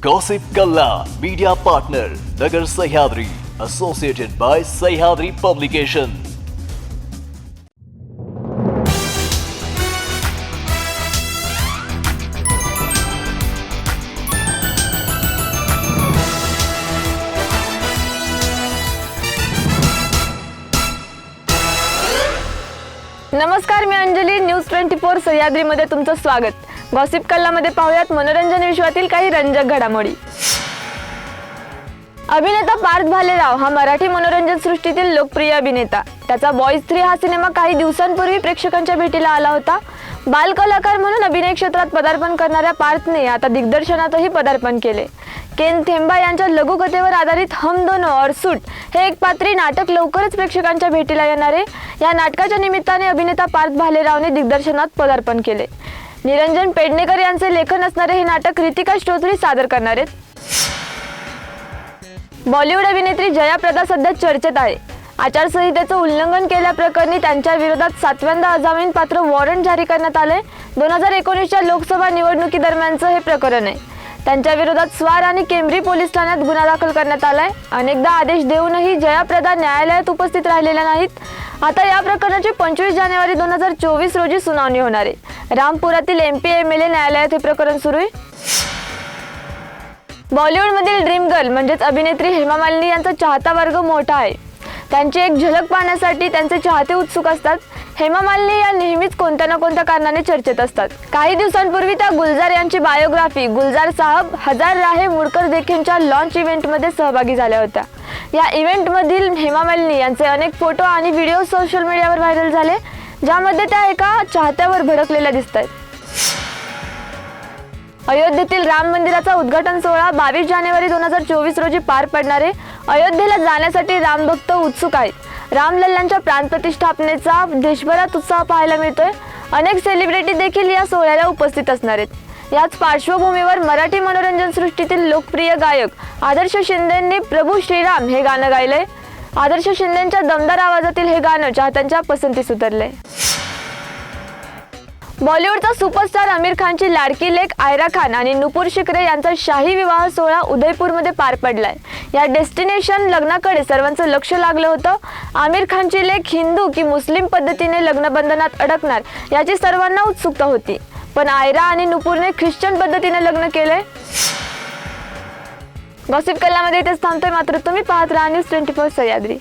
Gossip Kalla, media partner, Nagar Sahyadri, associated by Sahyadri Publication. नमस्कार, मी Anjali. News 24 सह्याद्रीमध्ये तुमचं स्वागत. Gossip कल्लामध्ये पाहूयात मनोरंजन विश्वातील काही रंजक घडामोडी. अभिनेता पार्थ भालेराव हा मराठी मनोरंजन सृष्टीतील लोकप्रिय अभिनेता. त्याचा बॉयज 3 हा सिनेमा काही दिवसांपूर्वी प्रेक्षकांच्या भेटीला आला होता. बाल कलाकार म्हणून अभिनय क्षेत्रात पदार्पण करणाऱ्या पार्थने आता दिग्दर्शनातही पदार्पण केले. केन थेंबा यांच्या लघुकथेवर आधारित हम दोनो और सूट हे एक पात्री नाटक लवकरच प्रेक्षकांच्या भेटीला येणार आहे. या नाटकाच्या निमित्ताने अभिनेता पार्थ भालेरावने दिग्दर्शनात पदार्पण केले. निरंजन पेडणेकर यांचे लेखन असणारे हे नाटक रितिका श्रोत्री सादर करणार आहेत. बॉलिवूड अभिनेत्री जया प्रदा सध्या चर्चेत आहे. आचारसंहितेचं उल्लंघन केल्याप्रकरणी त्यांच्या विरोधात 7व्यांदा अजामीनपात्र वॉरंट जारी करण्यात आले. 2019च्या लोकसभा निवडणुकीदरम्यानचं हे प्रकरण आहे. त्यांच्या विरोधात स्वार आणि केम्ब्री पोलीस ठाण्यात गुन्हा दाखल करण्यात आलाय. अनेकदा आदेश देऊनही जया प्रदा न्यायालयात उपस्थित राहिलेल्या नाहीत. आता या प्रकरणाची 25 जानेवारी 2024 रोजी सुनावणी होणार आहे. रामपुरातील MP MLA न्यायालयात हे प्रकरण सुरू आहे. बॉलिवूडमधील ड्रीम गर्ल म्हणजेच अभिनेत्री हेमा मालिनी यांचा चाहता वर्ग मोठा आहे. त्यांची एक झलक पाहण्यासाठी त्यांचे चाहते उत्सुक असतात. हेमा मालिनी या नेहमीच कोणत्या ना कोणत्या कारणाने चर्चेत असतात. काही दिवसांपूर्वी त्या गुलजार यांची बायोग्राफी गुलजार साहब हजार राहे मुडकर देखेंच्या लॉन्च इव्हेंटमध्ये सहभागी झाल्या होत्या. या इव्हेंटमधील हेमा मालिनी यांचे अनेक फोटो आणि व्हिडिओ सोशल मीडियावर व्हायरल झाले, ज्यामध्ये त्या एका चाहत्यावर भडकलेल्या दिसत आहेत. अयोध्येतील राम मंदिराचा उद्घाटन सोहळा 22 जानेवारी 2024 रोजी पार पडणार आहे. अयोध्येला जाण्यासाठी रामभक्त उत्सुक आहेत. रामलल्लांच्या प्राणप्रतिष्ठापनेचा देशभरात उत्साह पाहायला मिळतोय. अनेक सेलिब्रिटी देखील या सोहळ्याला उपस्थित असणार आहेत. याच पार्श्वभूमीवर मराठी मनोरंजन सृष्टीतील लोकप्रिय गायक आदर्श शिंदेंनी प्रभू श्रीराम हे गाणं गायलंय. आदर्श शिंदेंच्या दमदार आवाजातील हे गाणं चाहत्यांच्या पसंतीस उतरलंय. बॉलिवूडचा सुपरस्टार आमिर खानची लाडकी लेक आयरा खान आणि नुपूर शिकरे यांचा शाही विवाह सोहळा उदयपूरमध्ये पार पडलाय. या डेस्टिनेशन लग्नाकडे सर्वांचं लक्ष लागलं होतं. आमिर खानची लेक हिंदू की मुस्लिम पद्धतीने लग्नबंधनात अडकणार याची सर्वांना उत्सुकता होती, पण आयरा आणि नुपूरने ख्रिश्चन पद्धतीने लग्न केले. गॉसिप कल्लामध्ये इथेच थांबतोय, मात्र तुम्ही पाहत राहा न्यूज 24 सह्याद्री.